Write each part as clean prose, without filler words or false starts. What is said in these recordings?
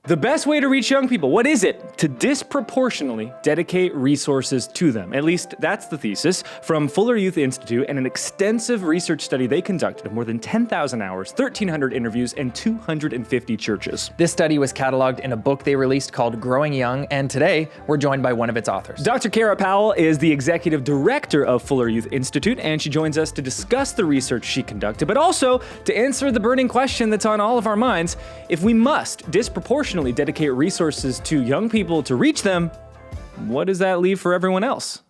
The best way to reach young people, what is it? To disproportionately dedicate resources to them. At least that's the thesis from Fuller Youth Institute and an extensive research study they conducted of more than 10,000 hours, 1,300 interviews, and 250 churches. This study was cataloged in a book they released called Growing Young, and today we're joined by one of its authors. Dr. Kara Powell is the executive director of Fuller Youth Institute, and she joins us to discuss the research she conducted, but also to answer the burning question that's on all of our minds. If we must disproportionately dedicate resources to young people to reach them, what does that leave for everyone else?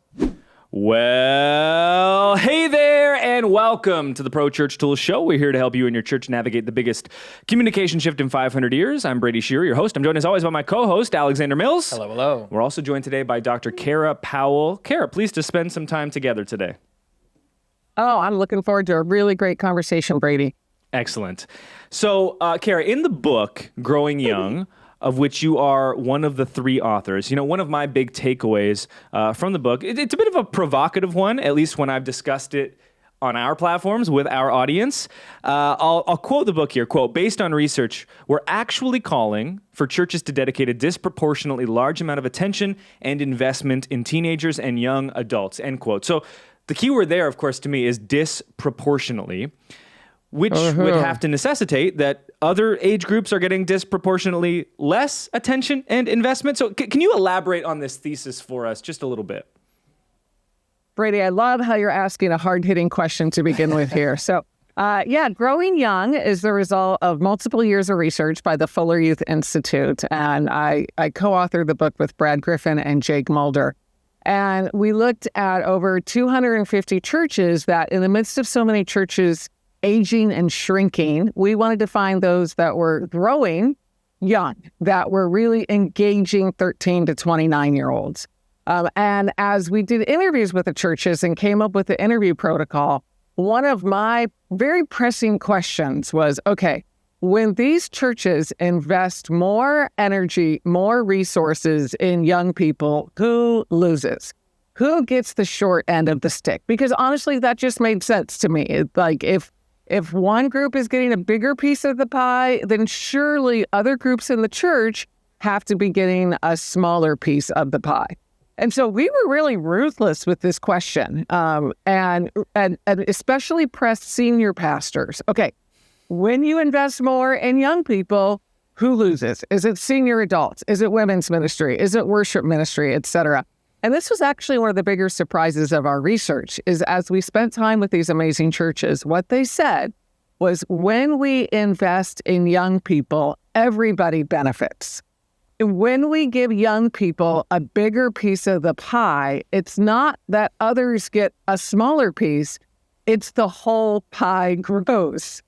Well, hey there, and welcome to the Pro Church Tools Show. We're here to help you and your church navigate the biggest communication shift in 500 years. I'm Brady Shearer, your host. I'm joined as always by my co-host, Alexander Mills. Hello, hello. We're also joined today by Dr. Kara Powell. Kara, pleased to spend some time together today. Oh, I'm looking forward to a really great conversation, Brady. Excellent. So, Kara, in the book, Growing Young, of which you are one of the three authors, one of my big takeaways from the book, it's a bit of a provocative one, at least when I've discussed it on our platforms with our audience. I'll quote the book here, quote, "Based on research, we're actually calling for churches to dedicate a disproportionately large amount of attention and investment in teenagers and young adults," end quote. So the key word there, of course, to me is disproportionately, which would have to necessitate that other age groups are getting disproportionately less attention and investment. So can you elaborate on this thesis for us just a little bit? Brady, I love how you're asking a hard-hitting question to begin with here. So, Growing Young is the result of multiple years of research by the Fuller Youth Institute, and I co-authored the book with Brad Griffin and Jake Mulder. And we looked at over 250 churches that, in the midst of so many churches aging and shrinking, we wanted to find those that were growing young, that were really engaging 13 to 29-year-olds. And as we did interviews with the churches and came up with the interview protocol, one of my very pressing questions was, okay, when these churches invest more energy, more resources in young people, who loses? Who gets the short end of the stick? Because honestly, that just made sense to me. Like if one group is getting a bigger piece of the pie, then surely other groups in the church have to be getting a smaller piece of the pie. And so we were really ruthless with this question, and especially pressed senior pastors. Okay, when you invest more in young people, who loses? Is it senior adults? Is it women's ministry? Is it worship ministry, et cetera? And this was actually one of the bigger surprises of our research, is as we spent time with these amazing churches, what they said was when we invest in young people, everybody benefits. When we give young people a bigger piece of the pie, it's not that others get a smaller piece, it's the whole pie grows.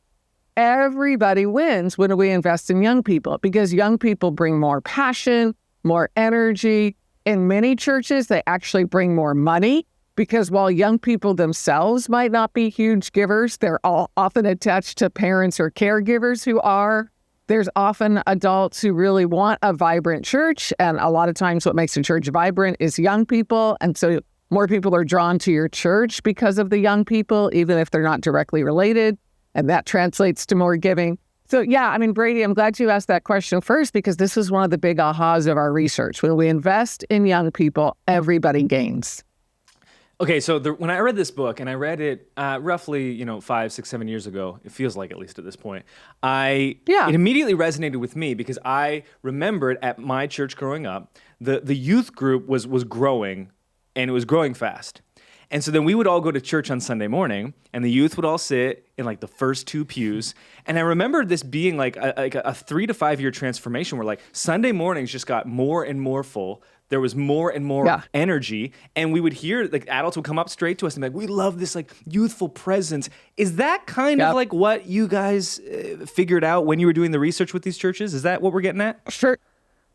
Everybody wins when we invest in young people because young people bring more passion, more energy. In many churches, they actually bring more money because while young people themselves might not be huge givers, they're all often attached to parents or caregivers who are. There's often adults who really want a vibrant church, and a lot of times what makes a church vibrant is young people, and so more people are drawn to your church because of the young people, even if they're not directly related, and that translates to more giving. So Brady, I'm glad you asked that question first because this is one of the big ahas of our research. When we invest in young people, everybody gains. Okay, so when I read this book, and I read it roughly, 5, 6, 7 years ago, it feels like at least at this point, it immediately resonated with me because I remembered at my church growing up, the youth group was growing, and it was growing fast. And so then we would all go to church on Sunday morning, and the youth would all sit in like the first two pews. And I remember this being like a 3 to 5 year transformation where like Sunday mornings just got more and more full. There was more and more energy, and we would hear like adults would come up straight to us and be like, "We love this like youthful presence." Is that kind of like what you guys figured out when you were doing the research with these churches? Is that what we're getting at? Sure.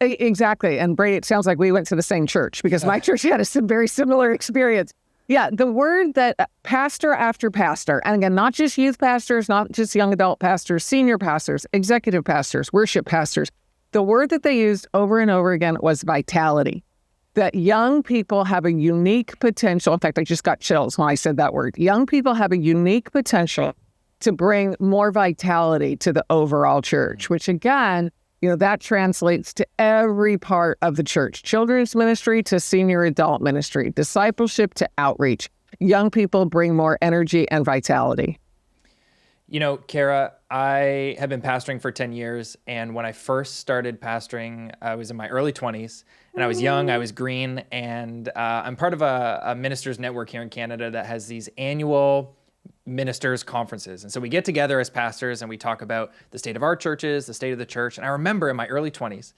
Exactly. And Brady, it sounds like we went to the same church because my church had a very similar experience. Yeah, the word that pastor after pastor, and again, not just youth pastors, not just young adult pastors, senior pastors, executive pastors, worship pastors, the word that they used over and over again was vitality. That young people have a unique potential. In fact, I just got chills when I said that word. Young people have a unique potential to bring more vitality to the overall church, which again that translates to every part of the church, children's ministry to senior adult ministry, discipleship to outreach. Young people bring more energy and vitality. Kara, I have been pastoring for 10 years. And when I first started pastoring, I was in my early 20s and I was young, I was green. And I'm part of a ministers network here in Canada that has these annual ministers conferences. And so we get together as pastors and we talk about the state of our churches, the state of the church. And I remember in my early 20s,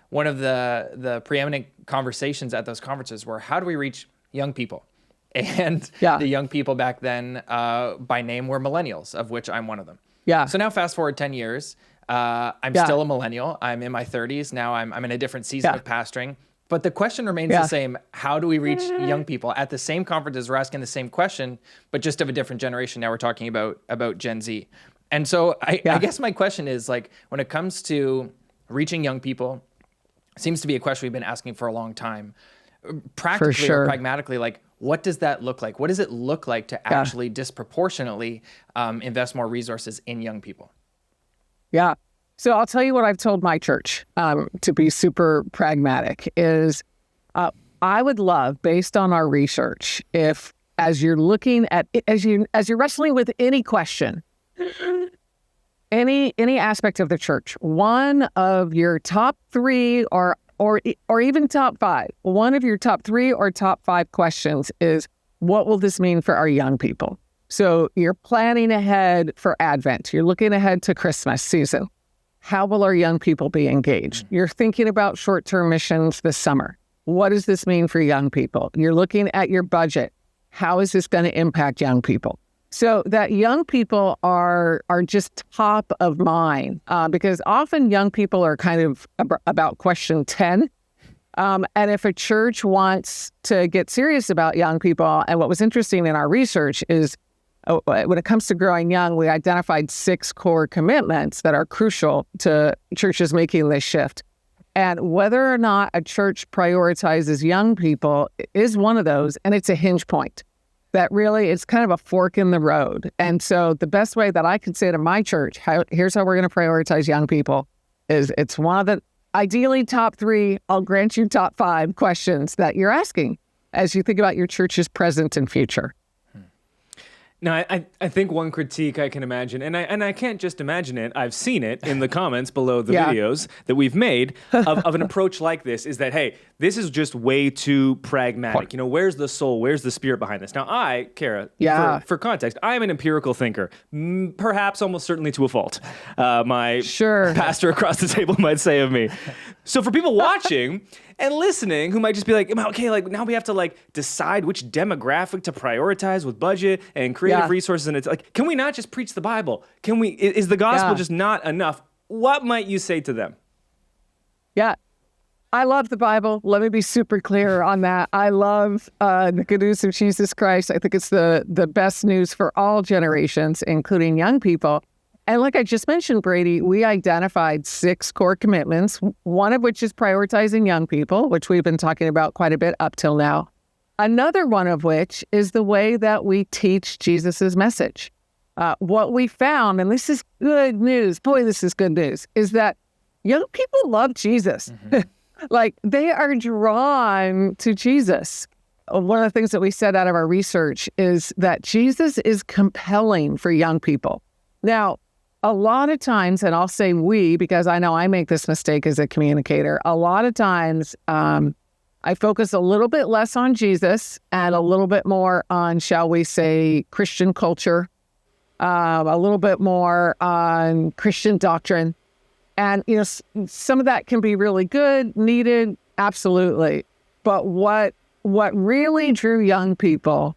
one of the preeminent conversations at those conferences were, how do we reach young people? And the young people back then, by name, were millennials, of which I'm one of them. Yeah. So now fast forward 10 years, I'm still a millennial. I'm in my 30s. Now I'm in a different season of pastoring. But the question remains the same. How do we reach young people? At the same conferences, we're asking the same question, but just of a different generation. Now we're talking about Gen Z. And so I guess my question is, like, when it comes to reaching young people, it seems to be a question we've been asking for a long time. Practically or pragmatically, like, what does that look like? What does it look like to actually disproportionately invest more resources in young people? Yeah. So I'll tell you what I've told my church, to be super pragmatic, is I would love, based on our research, if as you're looking at, as you're wrestling with any question, any aspect of the church, one of your top three or even top five, one of your top three or top five questions is, what will this mean for our young people? So you're planning ahead for Advent. You're looking ahead to Christmas season. How will our young people be engaged? You're thinking about short-term missions this summer. What does this mean for young people? You're looking at your budget. How is this going to impact young people? So that young people are just top of mind, because often young people are kind of about question 10. And if a church wants to get serious about young people, and what was interesting in our research is when it comes to growing young, we identified 6 core commitments that are crucial to churches making this shift. And whether or not a church prioritizes young people is one of those, and it's a hinge point. That really is kind of a fork in the road. And so the best way that I could say to my church, here's how we're going to prioritize young people, is it's one of the ideally top 3, I'll grant you top 5 questions that you're asking as you think about your church's present and future. Now, I think one critique I can imagine, and I can't just imagine it, I've seen it in the comments below the videos that we've made of an approach like this, is that, hey, this is just way too pragmatic. Where's the soul? Where's the spirit behind this? Now, Kara, for context, I am an empirical thinker, perhaps almost certainly to a fault. My pastor across the table might say of me. So for people watching and listening who might just be like, okay, like now we have to like decide which demographic to prioritize with budget and creative resources, and it's like, can we not just preach the Bible? Is the gospel just not enough? What might you say to them? Yeah. I love the Bible. Let me be super clear on that. I love the good news of Jesus Christ. I think it's the best news for all generations, including young people. And like I just mentioned, Brady, we identified 6 core commitments, one of which is prioritizing young people, which we've been talking about quite a bit up till now. Another one of which is the way that we teach Jesus's message. What we found, and this is good news, boy, this is good news, is that young people love Jesus. Like, they are drawn to Jesus. One of the things that we said out of our research is that Jesus is compelling for young people. Now, a lot of times, and I'll say we, because I know I make this mistake as a communicator, a lot of times I focus a little bit less on Jesus and a little bit more on, shall we say, Christian culture, a little bit more on Christian doctrine. And, some of that can be really good, needed, absolutely. But what really drew young people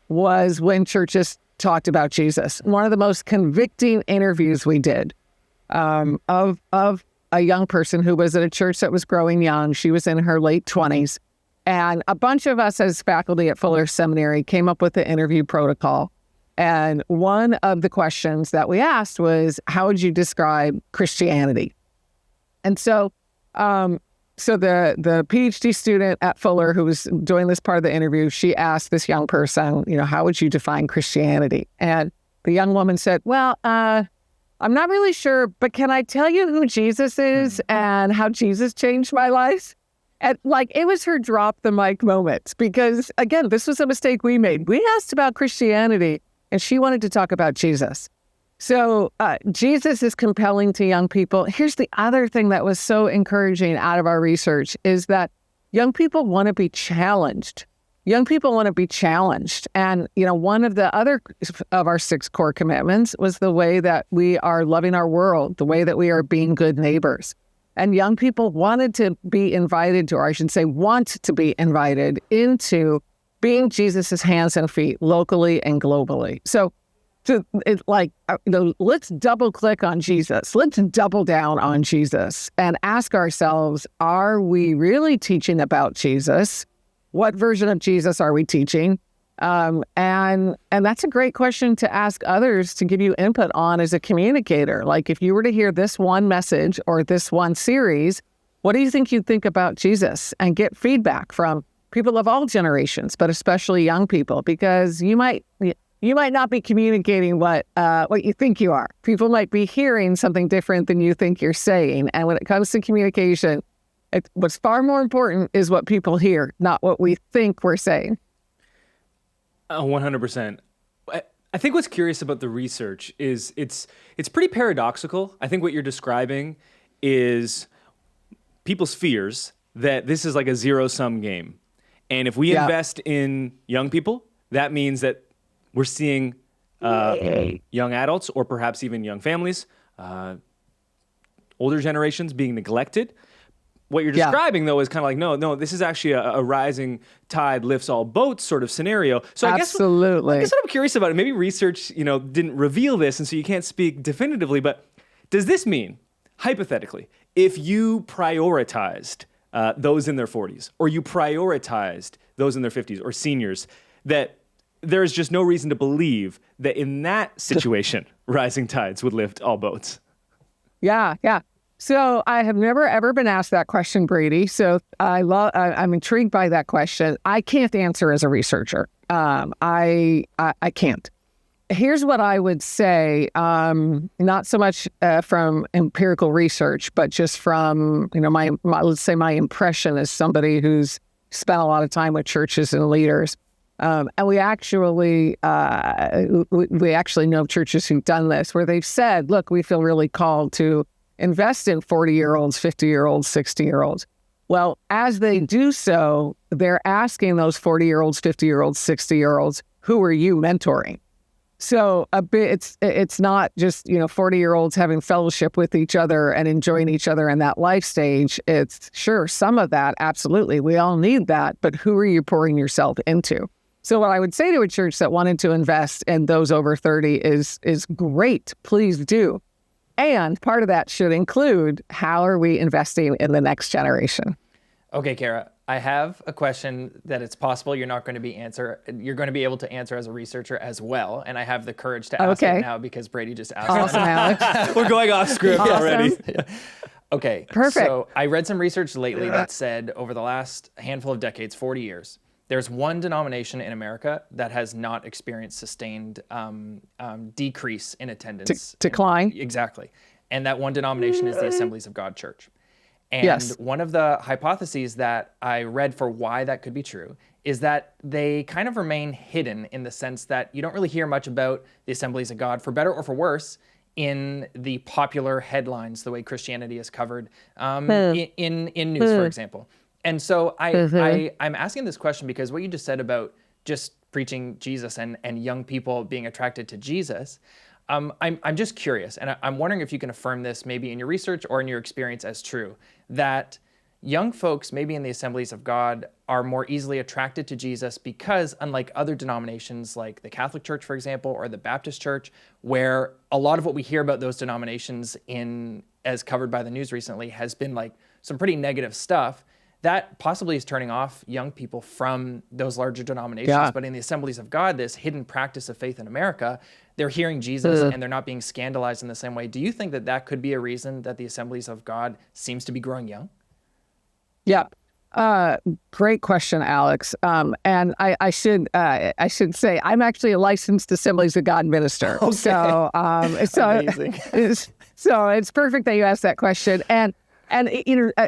was when churches talked about Jesus. One of the most convicting interviews we did of a young person who was at a church that was growing young. She was in her late 20s. And a bunch of us as faculty at Fuller Seminary came up with the interview protocol. And one of the questions that we asked was, how would you describe Christianity? And so the PhD student at Fuller who was doing this part of the interview, she asked this young person, how would you define Christianity? And the young woman said, well, I'm not really sure, but can I tell you who Jesus is and how Jesus changed my life? And it was her drop the mic moment, because again, this was a mistake we made. We asked about Christianity and she wanted to talk about Jesus. So Jesus is compelling to young people. Here's the other thing that was so encouraging out of our research is that young people want to be challenged. Young people want to be challenged. And, one of the other of our 6 core commitments was the way that we are loving our world, the way that we are being good neighbors. And young people wanted to be invited to, or I should say, want to be invited into being Jesus's hands and feet locally and globally. So let's double click on Jesus. Let's double down on Jesus and ask ourselves, are we really teaching about Jesus? What version of Jesus are we teaching? And that's a great question to ask others to give you input on as a communicator. Like, if you were to hear this one message or this one series, what do you think you'd think about Jesus? And get feedback from people of all generations, but especially young people, because you might not be communicating what you think you are. People might be hearing something different than you think you're saying. And when it comes to communication, what's far more important is what people hear, not what we think we're saying. 100%. I think what's curious about the research is it's pretty paradoxical. I think what you're describing is people's fears that this is like a zero-sum game. And if we invest in young people, that means that we're seeing young adults, or perhaps even young families, older generations being neglected. What you're describing, though, is kind of like, no, this is actually a rising tide lifts all boats sort of scenario. So I guess what I'm curious about, and maybe research, didn't reveal this, and so you can't speak definitively, but does this mean, hypothetically, if you prioritized those in their 40s, or you prioritized those in their 50s, or seniors, that there's just no reason to believe that in that situation, rising tides would lift all boats? Yeah. So I have never, ever been asked that question, Brady. So I'm intrigued by that question. I can't answer as a researcher. I can't. Here's what I would say, not so much from empirical research, but just from, my let's say my impression as somebody who's spent a lot of time with churches and leaders. And we actually know churches who've done this, where they've said, look, we feel really called to invest in 40-year-olds, 50-year-olds, 60-year-olds. Well, as they do so, they're asking those 40-year-olds, 50-year-olds, 60-year-olds, who are you mentoring? So it's not just, 40-year-olds having fellowship with each other and enjoying each other in that life stage. It's sure some of that, absolutely. We all need that, but who are you pouring yourself into? So what I would say to a church that wanted to invest in those over 30 is great, please do. And part of that should include, how are we investing in the next generation? Okay, Kara, I have a question that it's possible you're going to be able to answer as a researcher as well. And I have the courage to ask it now because Brady just asked. Awesome, Alex. We're going off script already. Okay, perfect. So I read some research lately that said over the last handful of decades, 40 years, there's one denomination in America that has not experienced sustained decrease in attendance. Decline. Exactly. And that one denomination is the Assemblies of God Church. And one of the hypotheses that I read for why that could be true is that they kind of remain hidden, in the sense that you don't really hear much about the Assemblies of God, for better or for worse, in the popular headlines, the way Christianity is covered in news, for example. And so I'm asking this question because what you just said about just preaching Jesus and young people being attracted to Jesus, I'm just curious, and I'm wondering if you can affirm this maybe in your research or in your experience as true, that young folks maybe in the Assemblies of God are more easily attracted to Jesus because, unlike other denominations like the Catholic Church, for example, or the Baptist Church, where a lot of what we hear about those denominations as covered by the news recently has been like some pretty negative stuff, that possibly is turning off young people from those larger denominations. Yeah. But in the Assemblies of God, this hidden practice of faith in America, they're hearing Jesus and they're not being scandalized in the same way. Do you think that that could be a reason that the Assemblies of God seems to be growing young? Yeah. Great question, Alex. And I should say I'm actually a licensed Assemblies of God minister. Okay. So Amazing. so it's perfect that you asked that question. And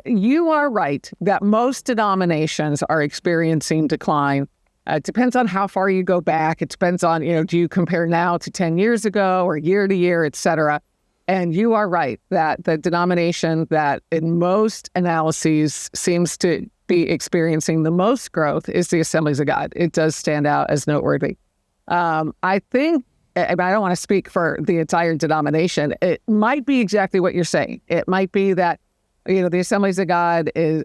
you are right that most denominations are experiencing decline. It depends on how far you go back. It depends on, do you compare now to 10 years ago or year to year, et cetera. And you are right that the denomination that in most analyses seems to be experiencing the most growth is the Assemblies of God. It does stand out as noteworthy. I think, I don't want to speak for the entire denomination. It might be exactly what you're saying. It might be that, the Assemblies of God is,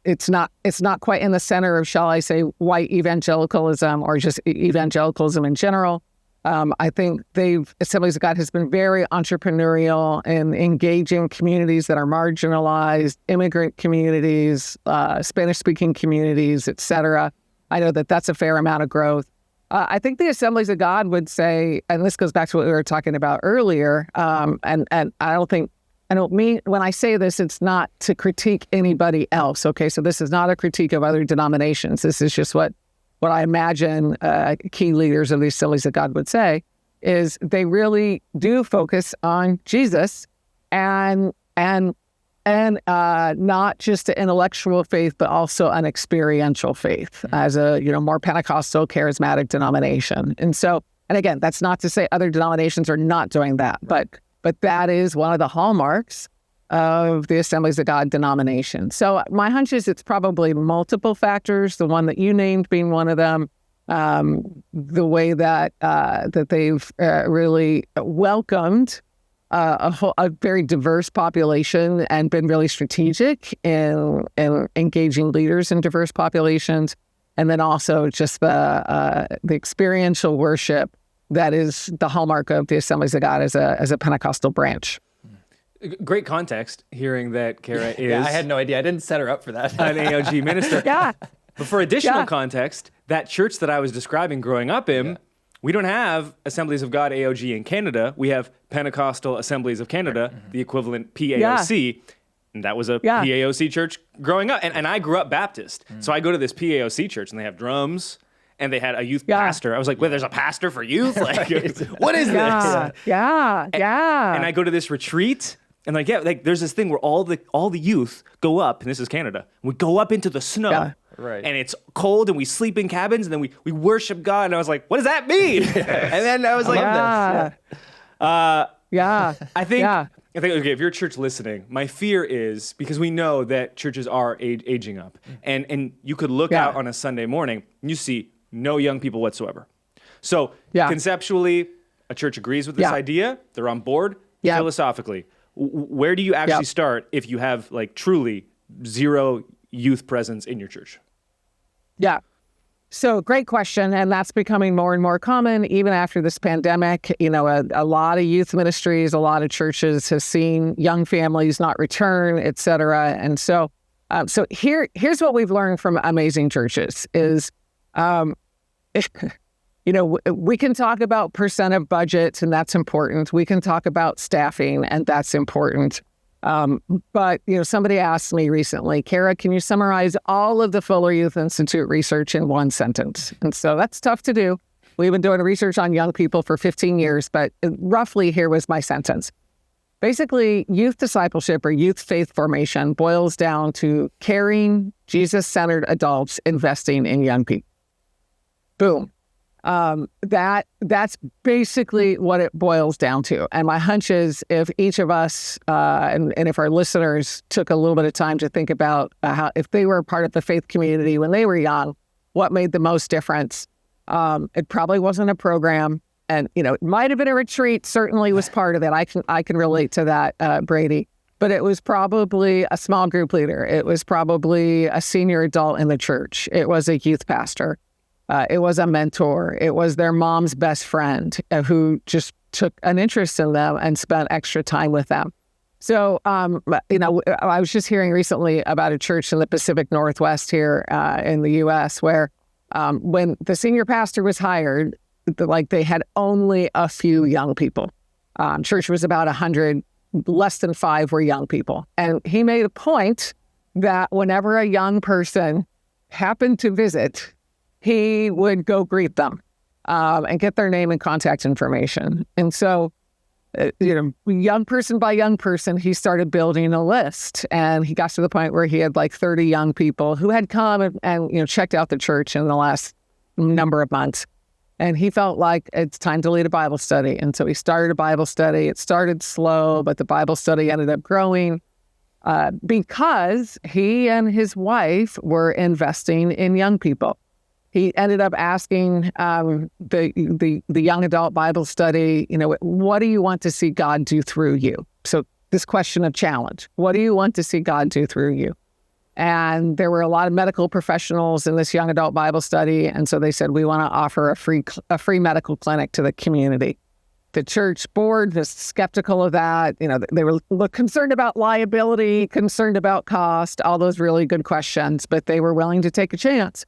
it's not quite in the center of, shall I say, white evangelicalism or just evangelicalism in general. I think Assemblies of God has been very entrepreneurial in engaging communities that are marginalized, immigrant communities, Spanish-speaking communities, et cetera. I know that that's a fair amount of growth. I think the Assemblies of God would say, and this goes back to what we were talking about earlier, and I don't mean, when I say this, it's not to critique anybody else, okay? So this is not a critique of other denominations. This is just what I imagine key leaders of the Assemblies of God would say, is they really do focus on Jesus and not just an intellectual faith, but also an experiential faith as a more Pentecostal charismatic denomination. And again, that's not to say other denominations are not doing that, but that is one of the hallmarks of the Assemblies of God denomination. So my hunch is it's probably multiple factors, the one that you named being one of them, the way that they've really welcomed a very diverse population and been really strategic in engaging leaders in diverse populations, and then also just the experiential worship that is the hallmark of the Assemblies of God as a Pentecostal branch. Great context, hearing that Kara is... Yeah, I had no idea. I didn't set her up for that. An AOG minister. Yeah. But for additional context, that church that I was describing growing up in, we don't have Assemblies of God AOG in Canada. We have Pentecostal Assemblies of Canada, the equivalent PAOC. Yeah. And that was a PAOC church growing up. And I grew up Baptist. So I go to this PAOC church, and they have drums, and they had a youth pastor. I was like, wait, there's a pastor for youth? Like, what is this? Yeah. And I go to this retreat, and there's this thing where all the youth go up, and this is Canada, we go up into the snow. Yeah. Right. And it's cold, and we sleep in cabins, and then we worship God. And I was like, what does that mean? And then I was like, I think, okay, if you're a church listening, my fear is, because we know that churches are aging up, and you could look out on a Sunday morning, and you see no young people whatsoever. So conceptually, a church agrees with this idea. They're on board. Philosophically, where do you actually start if you have truly zero youth presence in your church? Yeah. So great question. And that's becoming more and more common even after this pandemic. A lot of youth ministries, a lot of churches have seen young families not return, et cetera. And so here's what we've learned from amazing churches is, we can talk about percent of budget, and that's important. We can talk about staffing, and that's important. But somebody asked me recently, Kara, can you summarize all of the Fuller Youth Institute research in one sentence? And so that's tough to do. We've been doing research on young people for 15 years, but roughly here was my sentence. Basically, youth discipleship or youth faith formation boils down to caring, Jesus-centered adults investing in young people. Boom. That's basically what it boils down to. And my hunch is if each of us, and if our listeners took a little bit of time to think about how, if they were a part of the faith community when they were young, what made the most difference? It probably wasn't a program. And, it might have been a retreat, certainly was part of it. I can relate to that, Brady. But it was probably a small group leader. It was probably a senior adult in the church. It was a youth pastor. It was a mentor. It was their mom's best friend who just took an interest in them and spent extra time with them. So, I was just hearing recently about a church in the Pacific Northwest here in the U.S. where when the senior pastor was hired, they had only a few young people. Church was about 100, less than 5 were young people. And he made a point that whenever a young person happened to visit, he would go greet them and get their name and contact information. And so, young person by young person, he started building a list. And he got to the point where he had like 30 young people who had come and checked out the church in the last number of months. And he felt like it's time to lead a Bible study. And so he started a Bible study. It started slow, but the Bible study ended up growing because he and his wife were investing in young people. He ended up asking the young adult Bible study, what do you want to see God do through you? So this question of challenge, what do you want to see God do through you? And there were a lot of medical professionals in this young adult Bible study. And so they said, we want to offer a free medical clinic to the community. The church board was skeptical of that. They were concerned about liability, concerned about cost, all those really good questions, but they were willing to take a chance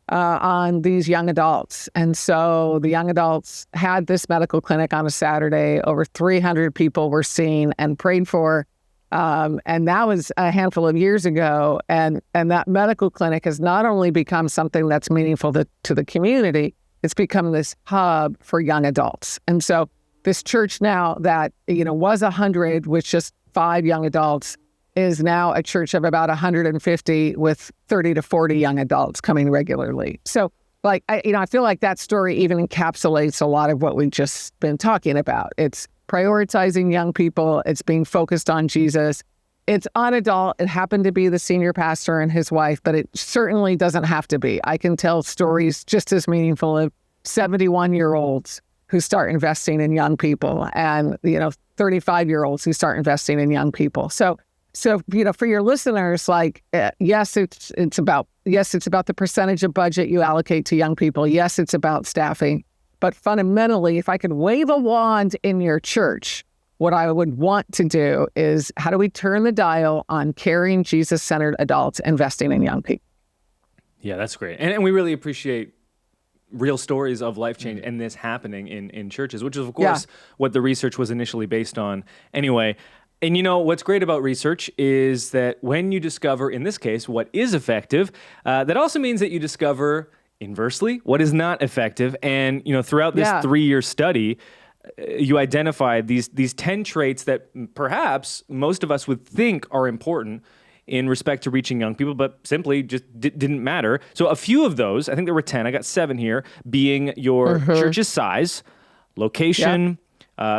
on these young adults. And so the young adults had this medical clinic on a Saturday. Over 300 people were seen and prayed for. And that was a handful of years ago. And that medical clinic has not only become something that's meaningful to the community, it's become this hub for young adults. And so this church now that, was 100 with just 5 young adults is now a church of about 150 with 30 to 40 young adults coming regularly. So I feel like that story even encapsulates a lot of what we've just been talking about. It's prioritizing young people. It's being focused on Jesus. It's on adult. It happened to be the senior pastor and his wife, but it certainly doesn't have to be. I can tell stories just as meaningful of 71-year-olds who start investing in young people and, 35-year-olds who start investing in young people. So, for your listeners, yes, it's about the percentage of budget you allocate to young people. Yes, it's about staffing. But fundamentally, if I could wave a wand in your church, what I would want to do is, how do we turn the dial on caring, Jesus-centered adults investing in young people? Yeah, that's great. And we really appreciate real stories of life change and this happening in churches, which is, of course, what the research was initially based on anyway. And what's great about research is that when you discover, in this case, what is effective, that also means that you discover, inversely, what is not effective. And, throughout this 3-year study, you identified these 10 traits that perhaps most of us would think are important in respect to reaching young people, but simply just didn't matter. So a few of those, I think there were 10, I got 7 here, being your church's size, location,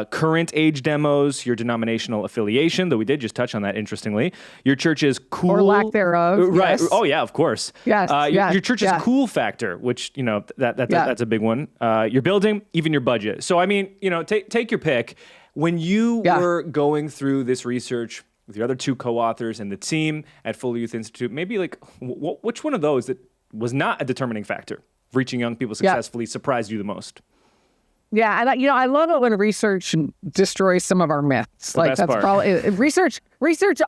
current age demos, your denominational affiliation, though we did just touch on that interestingly, your church's cool... Or lack thereof. Right. Yes. Oh, yeah, of course. Yes. Your church's cool factor, which, that's a big one. Your building, even your budget. So, take your pick. When you were going through this research with your other 2 co-authors and the team at Fuller Youth Institute, maybe which one of those that was not a determining factor of reaching young people successfully surprised you the most? Yeah, and I love it when research destroys some of our myths. That's part. Probably research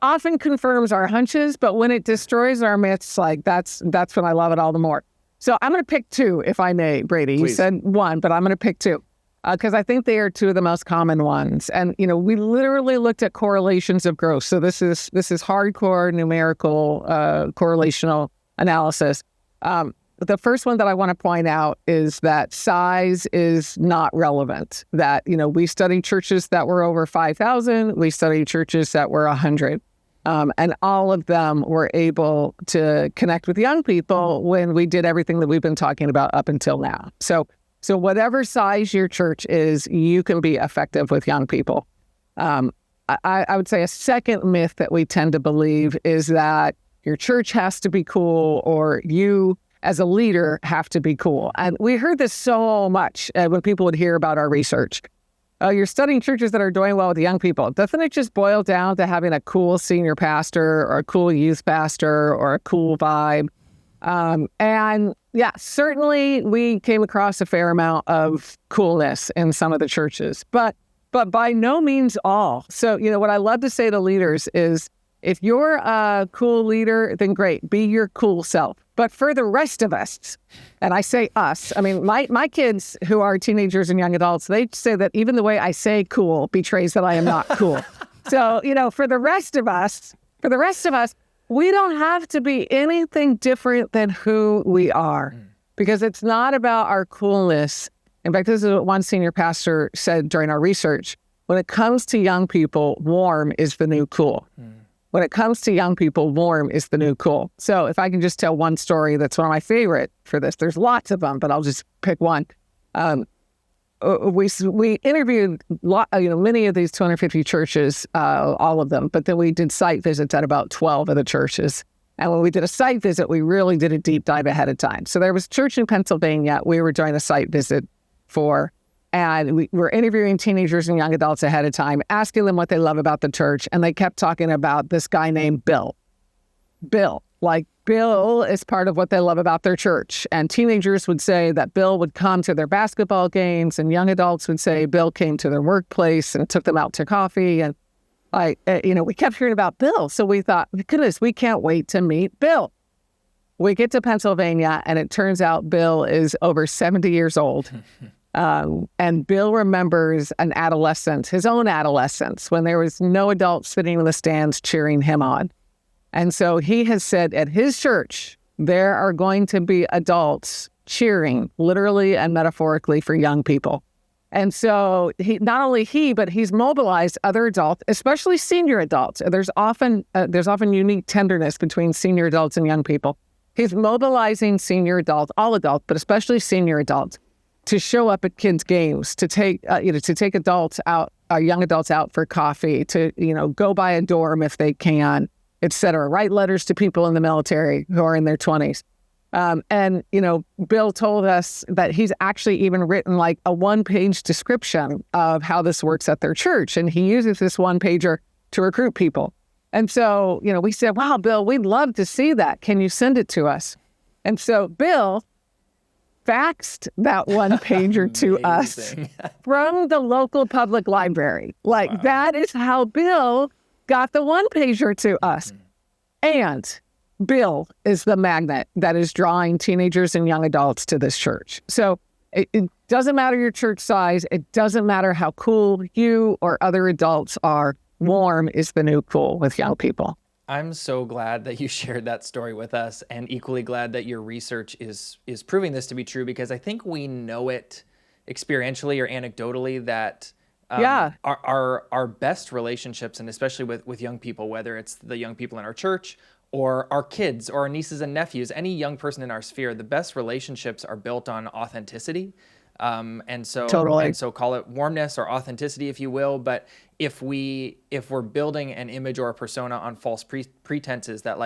often confirms our hunches, but when it destroys our myths, that's when I love it all the more. So I'm going to pick 2, if I may, Brady. Please. You said 1, but I'm going to pick 2 because I think they are 2 of the most common ones. And we literally looked at correlations of growth. So this is hardcore numerical correlational analysis. The first one that I want to point out is that size is not relevant. That, we studied churches that were over 5,000. We studied churches that were 100. And all of them were able to connect with young people when we did everything that we've been talking about up until now. So whatever size your church is, you can be effective with young people. I would say a second myth that we tend to believe is that your church has to be cool or you as a leader have to be cool. And we heard this so much when people would hear about our research. You're studying churches that are doing well with young people. Doesn't it just boil down to having a cool senior pastor or a cool youth pastor or a cool vibe? And certainly we came across a fair amount of coolness in some of the churches, but by no means all. So, what I love to say to leaders is, if you're a cool leader, then great, be your cool self. But for the rest of us, and I say us, my kids who are teenagers and young adults, they say that even the way I say cool betrays that I am not cool. So, for the rest of us, we don't have to be anything different than who we are, because it's not about our coolness. In fact, this is what one senior pastor said during our research. When it comes to young people, warm is the new cool. When it comes to young people, warm is the new cool. So if I can just tell one story that's one of my favorite for this, there's lots of them, but I'll just pick one. We interviewed many of these 250 churches, all of them, but then we did site visits at about 12 of the churches. And when we did a site visit, we really did a deep dive ahead of time. So there was a church in Pennsylvania we were doing a site visit for, and we were interviewing teenagers and young adults ahead of time, asking them what they love about the church. And they kept talking about this guy named Bill. Bill is part of what they love about their church. And teenagers would say that Bill would come to their basketball games, and young adults would say Bill came to their workplace and took them out to coffee. And we kept hearing about Bill. So we thought, goodness, we can't wait to meet Bill. We get to Pennsylvania, and it turns out Bill is over 70 years old. And Bill remembers his own adolescence, when there was no adults sitting in the stands cheering him on. And so he has said at his church, there are going to be adults cheering, literally and metaphorically, for young people. And so but he's mobilized other adults, especially senior adults. There's often unique tenderness between senior adults and young people. He's mobilizing senior adults, all adults, but especially senior adults, to show up at kids' games, to take adults out, young adults out for coffee, to go by a dorm if they can, et cetera. Write letters to people in the military who are in their 20s. Bill told us that he's actually even written like a one-page description of how this works at their church. And he uses this one-pager to recruit people. And so, we said, wow, Bill, we'd love to see that. Can you send it to us? And so Bill faxed that one-pager to us from the local public library. Wow. That is how Bill got the one-pager to us. And Bill is the magnet that is drawing teenagers and young adults to this church. So it doesn't matter your church size. It doesn't matter how cool you or other adults are. Warm is the new cool with young people. I'm so glad that you shared that story with us, and equally glad that your research is proving this to be true, because I think we know it experientially or anecdotally that our best relationships, and especially with young people, whether it's the young people in our church or our kids or our nieces and nephews, any young person in our sphere, the best relationships are built on authenticity. And so call it warmness or authenticity, if you will. But if we're building an image or a persona on false pretenses that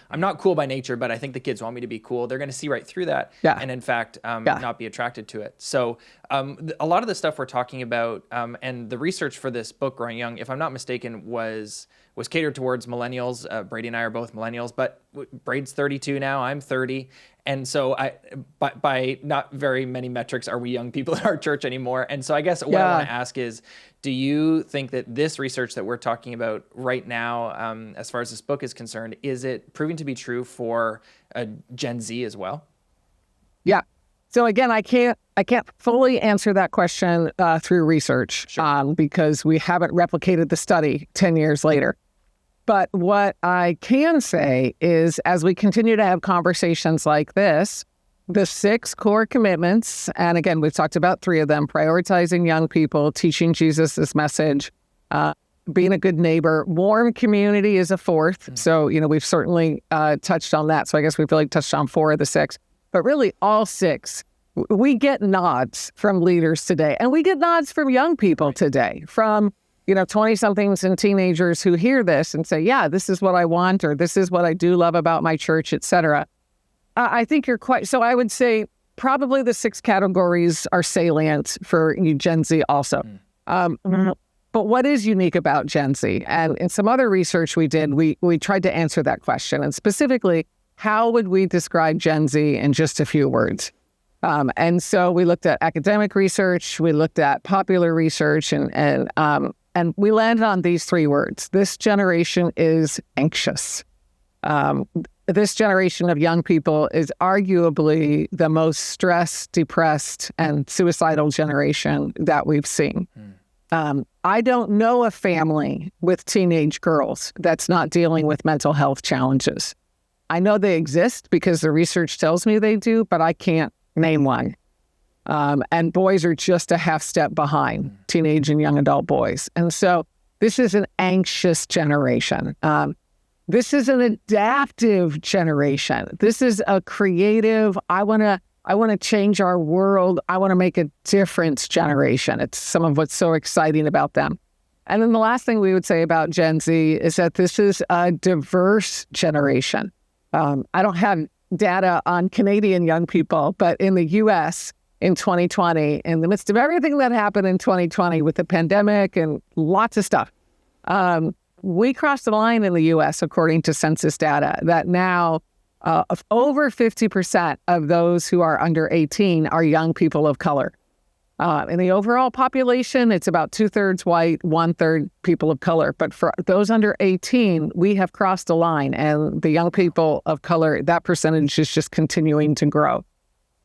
I'm not cool by nature, but I think the kids want me to be cool, they're going to see right through that and in fact not be attracted to it. So a lot of the stuff we're talking about and the research for this book, Growing Young, if I'm not mistaken, was catered towards millennials. Brady and I are both millennials, but Brady's 32 now, I'm 30. And so by not very many metrics are we young people in our church anymore. And so I guess what I want to ask is, do you think that this research that we're talking about right now, as far as this book is concerned, is it proving to be true for Gen Z as well? Yeah. So again, I can't fully answer that question through research because we haven't replicated the study 10 years later. But what I can say is, as we continue to have conversations like this, the 6 core commitments, and again, we've talked about 3 of them: prioritizing young people, teaching Jesus' message, being a good neighbor. Warm community is a 4th. So, we've certainly touched on that. So I guess we've really touched on 4 of the 6. But really, all 6, we get nods from leaders today. And we get nods from young people today, from 20-somethings and teenagers who hear this and say, yeah, this is what I want, or this is what I do love about my church, et cetera. I think you're so I would say probably the 6 categories are salient for Gen Z also. But what is unique about Gen Z? And in some other research we did, we tried to answer that question. And specifically, how would we describe Gen Z in just a few words? And so we looked at academic research, we looked at popular research, and we landed on these 3 words. This generation is anxious. This generation of young people is arguably the most stressed, depressed, and suicidal generation that we've seen. I don't know a family with teenage girls that's not dealing with mental health challenges. I know they exist because the research tells me they do, but I can't name one. And boys are just a half step behind, teenage and young adult boys. And so this is an anxious generation. This is an adaptive generation. This is a creative, I want to change our world. I want to make a difference generation. It's some of what's so exciting about them. And then the last thing we would say about Gen Z is that this is a diverse generation. I don't have data on Canadian young people, but in the U.S. in 2020, in the midst of everything that happened in 2020 with the pandemic and lots of stuff, we crossed the line in the U.S., according to census data, that now over 50% of those who are under 18 are young people of color. In the overall population, it's about 2/3 white, 1/3 people of color. But for those under 18, we have crossed a line, and the young people of color, that percentage is just continuing to grow.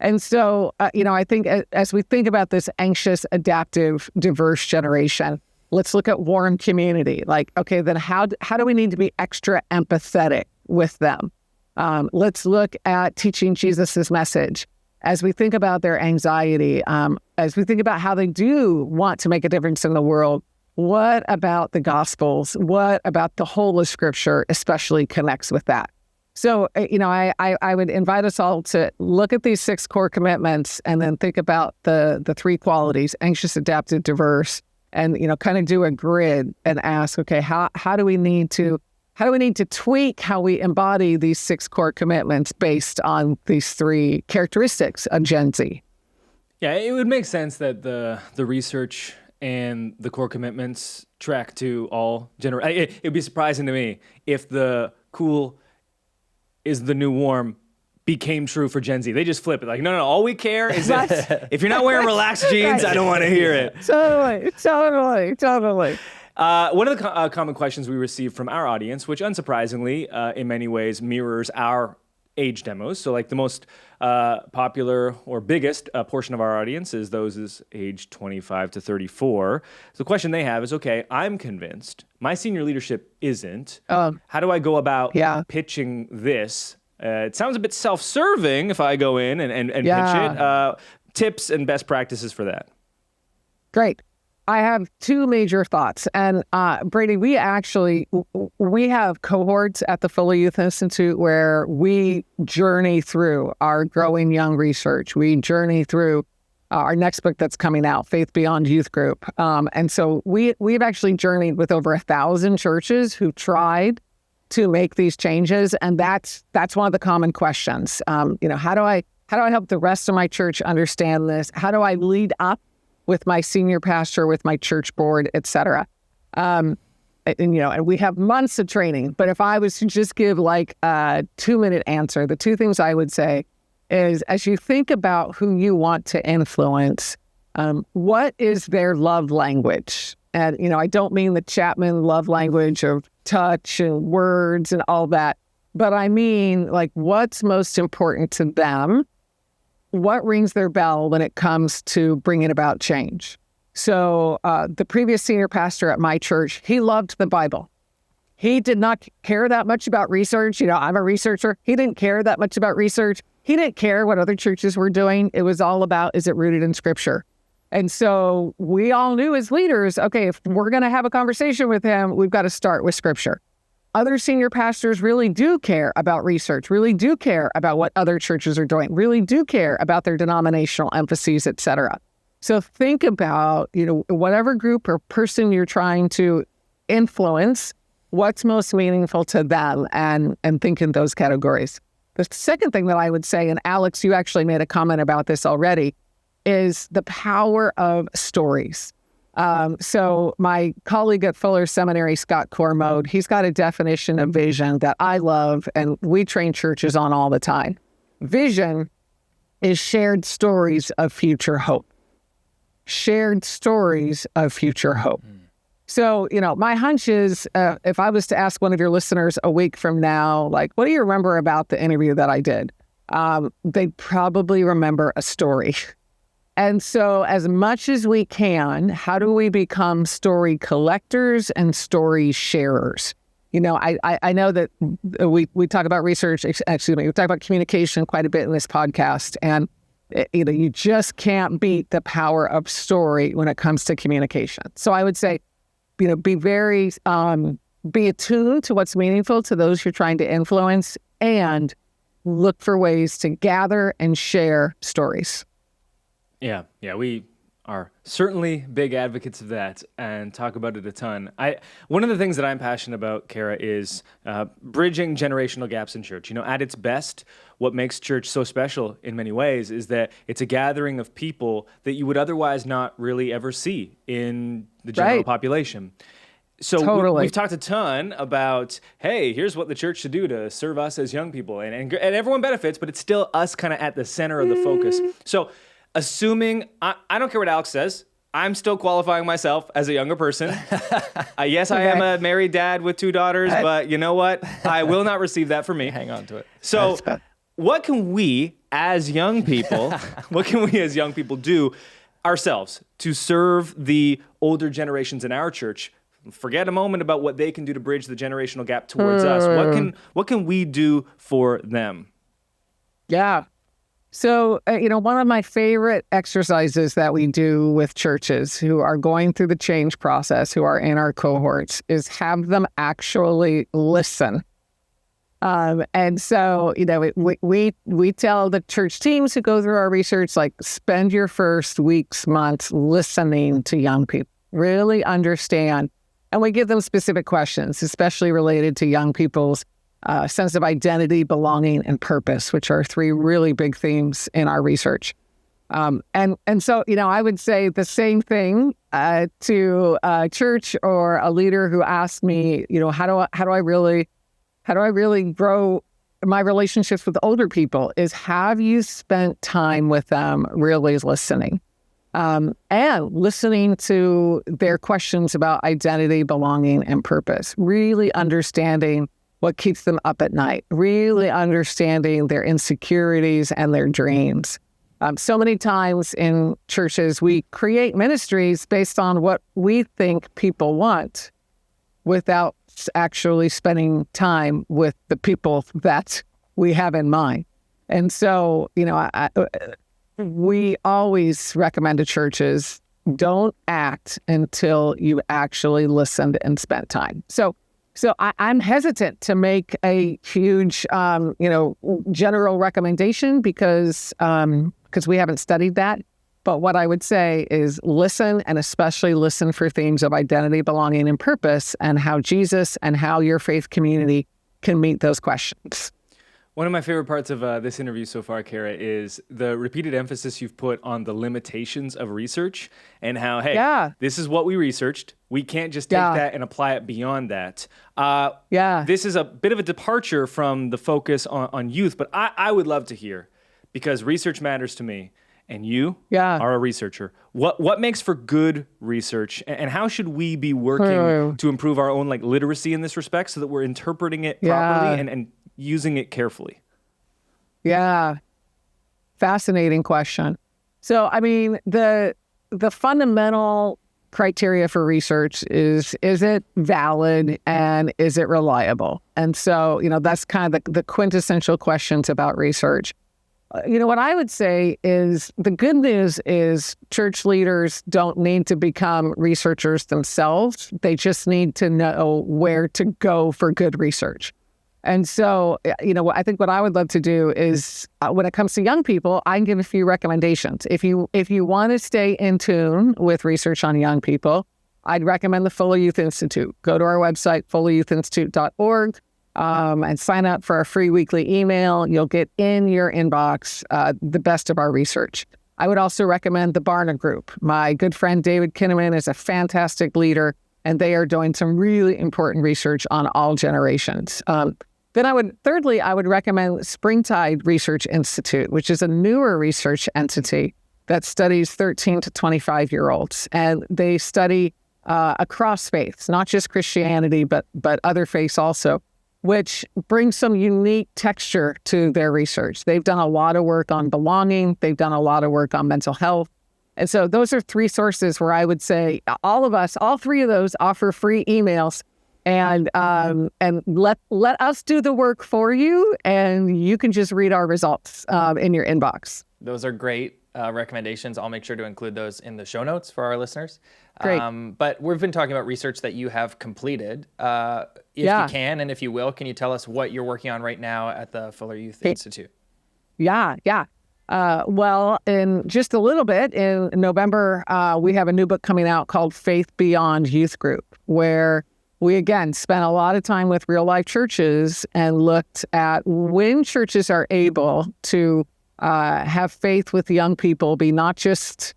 And so, I think as we think about this anxious, adaptive, diverse generation, let's look at warm community. Like, okay, then how do we need to be extra empathetic with them? Let's look at teaching Jesus's message. As we think about their anxiety, as we think about how they do want to make a difference in the world, what about the Gospels? What about the whole of Scripture especially connects with that? So, I would invite us all to look at these 6 core commitments and then think about the 3 qualities: anxious, adaptive, diverse, and, kind of do a grid and ask, okay, how do we need to tweak how we embody these 6 core commitments based on these 3 characteristics of Gen Z? Yeah, it would make sense that the research and the core commitments track to all generations. It'd be surprising to me if the cool is the new warm became true for Gen Z. They just flip it. Like, no, all we care is that if you're not wearing relaxed jeans, I don't want to hear it. Totally. One of the common questions we received from our audience, which unsurprisingly, in many ways mirrors our age demos. So like the most popular or biggest portion of our audience is those age 25 to 34. So the question they have is, okay, I'm convinced my senior leadership isn't. How do I go about pitching this? It sounds a bit self-serving if I go in and pitch it. Tips and best practices for that. Great. I have 2 major thoughts. And Brady, we have cohorts at the Fuller Youth Institute where we journey through our growing young research. We journey through our next book that's coming out, Faith Beyond Youth Group. And so we've actually journeyed with over 1,000 churches who tried to make these changes. And that's one of the common questions. How do I help the rest of my church understand this? How do I lead up with my senior pastor, with my church board, et cetera? And we have months of training. But if I was to just give like a 2-minute answer, the 2 things I would say is, as you think about who you want to influence, what is their love language? And, I don't mean the Chapman love language of touch and words and all that, but I mean, like, what's most important to them? What rings their bell when it comes to bringing about change? So the previous senior pastor at my church, he loved the Bible. He did not care that much about research. I'm a researcher. He didn't care that much about research. He didn't care what other churches were doing. It was all about, is it rooted in Scripture? And so we all knew as leaders, okay, if we're going to have a conversation with him, we've got to start with Scripture. Other senior pastors really do care about research, really do care about what other churches are doing, really do care about their denominational emphases, et cetera. So think about, whatever group or person you're trying to influence, what's most meaningful to them, and think in those categories. The second thing that I would say, and Alex, you actually made a comment about this already, is the power of stories. So my colleague at Fuller Seminary, Scott Cormode, he's got a definition of vision that I love, and we train churches on all the time. Vision is shared stories of future hope. Shared stories of future hope. So, my hunch is, if I was to ask one of your listeners a week from now, like, what do you remember about the interview that I did? They'd probably remember a story. And so as much as we can, how do we become story collectors and story sharers? You know, I know that we talk about research, we talk about communication quite a bit in this podcast. And, you know, you just can't beat the power of story when it comes to communication. So I would say, you know, be attuned to what's meaningful to those you're trying to influence, and look for ways to gather and share stories. Yeah, we are certainly big advocates of that and talk about it a ton. One of the things that I'm passionate about, Kara, is bridging generational gaps in church. You know, at its best, what makes church so special in many ways is that it's a gathering of people that you would otherwise not really ever see in the general population. So we've talked a ton about, hey, here's what the church should do to serve us as young people. And everyone benefits, but it's still us kind of at the center of the focus. So assuming, I don't care what Alex says, I'm still qualifying myself as a younger person. Yes, I am a married dad with 2 daughters, but you know what? I will not receive that from me. Hang on to it. So what can we as young people, do ourselves to serve the older generations in our church? Forget a moment about what they can do to bridge the generational gap towards us. What can we do for them? Yeah. So, you know, one of my favorite exercises that we do with churches who are going through the change process, who are in our cohorts, is have them actually listen. And so, you know, we tell the church teams who go through our research, like, spend your first weeks, months listening to young people, really understand. And we give them specific questions, especially related to young people's sense of identity, belonging, and purpose, which are 3 really big themes in our research. And so, you know, I would say the same thing to a church or a leader who asked me, you know, how do I really grow my relationships with older people, is, have you spent time with them really listening? And listening to their questions about identity, belonging, and purpose, really understanding what keeps them up at night, really understanding their insecurities and their dreams. So many times in churches, we create ministries based on what we think people want without actually spending time with the people that we have in mind. And so, you know, we always recommend to churches, don't act until you actually listened and spent time. So I'm hesitant to make a huge, general recommendation because we haven't studied that. But what I would say is listen, and especially listen for themes of identity, belonging, and purpose, and how Jesus and how your faith community can meet those questions. One of my favorite parts of this interview so far, Kara, is the repeated emphasis you've put on the limitations of research and how, hey, this is what we researched. We can't just take that and apply it beyond that. This is a bit of a departure from the focus on youth, but I would love to hear, because research matters to me, and you are a researcher. What makes for good research, and how should we be working to improve our own literacy in this respect, so that we're interpreting it properly and using it carefully? Yeah. Fascinating question. So, I mean, the fundamental criteria for research is it valid and is it reliable? And so, you know, that's kind of the quintessential questions about research. You know, what I would say is the good news is church leaders don't need to become researchers themselves. They just need to know where to go for good research. And so, you know, I think what I would love to do is when it comes to young people, I can give a few recommendations. If you want to stay in tune with research on young people, I'd recommend the Fuller Youth Institute. Go to our website, fulleryouthinstitute.org, and sign up for our free weekly email. You'll get in your inbox the best of our research. I would also recommend the Barna Group. My good friend David Kinnaman is a fantastic leader, and they are doing some really important research on all generations. Then I would recommend Springtide Research Institute, which is a newer research entity that studies 13 to 25-year-olds. And they study across faiths, not just Christianity, but other faiths also, which brings some unique texture to their research. They've done a lot of work on belonging. They've done a lot of work on mental health. And so those are three sources where I would say all three of those offer free emails, and let us do the work for you, and you can just read our results in your inbox. Those are great recommendations. I'll make sure to include those in the show notes for our listeners. Great. But we've been talking about research that you have completed. If you can, and if you will, can you tell us what you're working on right now at the Fuller Youth Institute? Yeah. Well, in just a little bit, in November, we have a new book coming out called Faith Beyond Youth Group, where we, again, spent a lot of time with real-life churches and looked at when churches are able to have faith with young people be not just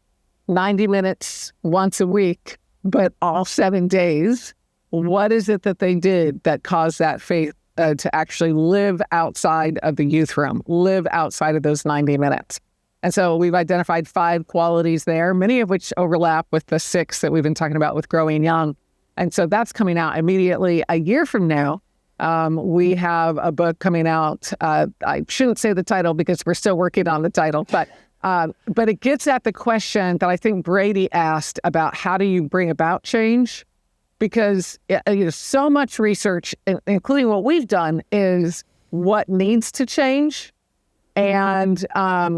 90 minutes once a week, but all 7 days. What is it that they did that caused that faith to actually live outside of the youth room, live outside of those 90 minutes? And so we've identified 5 qualities there, many of which overlap with the 6 that we've been talking about with growing young. And so that's coming out immediately. A year from now, we have a book coming out. I shouldn't say the title because we're still working on the title, but it gets at the question that I think Brady asked about how do you bring about change? Because so much research, including what we've done, is what needs to change. And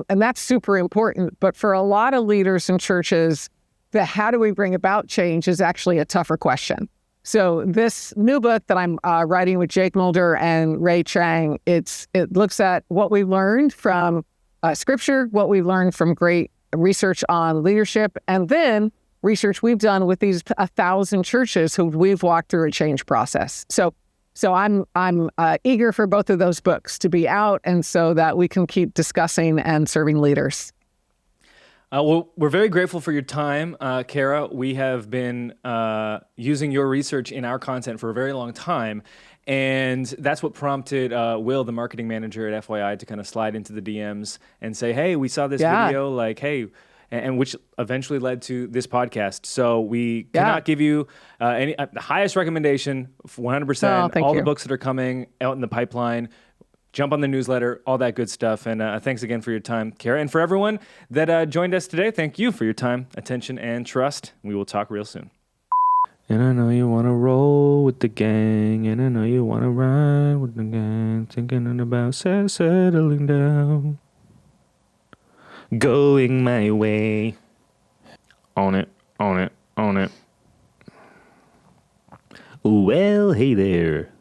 that's super important. But for a lot of leaders in churches, the how do we bring about change is actually a tougher question. So this new book that I'm writing with Jake Mulder and Ray Chang, it looks at what we learned from Scripture, what we learned from great research on leadership, and then research we've done with these 1,000 churches who we've walked through a change process. So I'm eager for both of those books to be out, and so that we can keep discussing and serving leaders. Well, we're very grateful for your time, Kara. We have been using your research in our content for a very long time, and that's what prompted Will, the marketing manager at FYI, to kind of slide into the DMs and say, hey, we saw this video, like, hey, and which eventually led to this podcast. So we cannot give you the highest recommendation, 100%, all the books that are coming out in the pipeline. Jump on the newsletter, all that good stuff. And thanks again for your time, Kara. And for everyone that joined us today, thank you for your time, attention, and trust. We will talk real soon. And I know you want to roll with the gang, and I know you want to ride with the gang, thinking about settling down, going my way. On it. Well, hey there.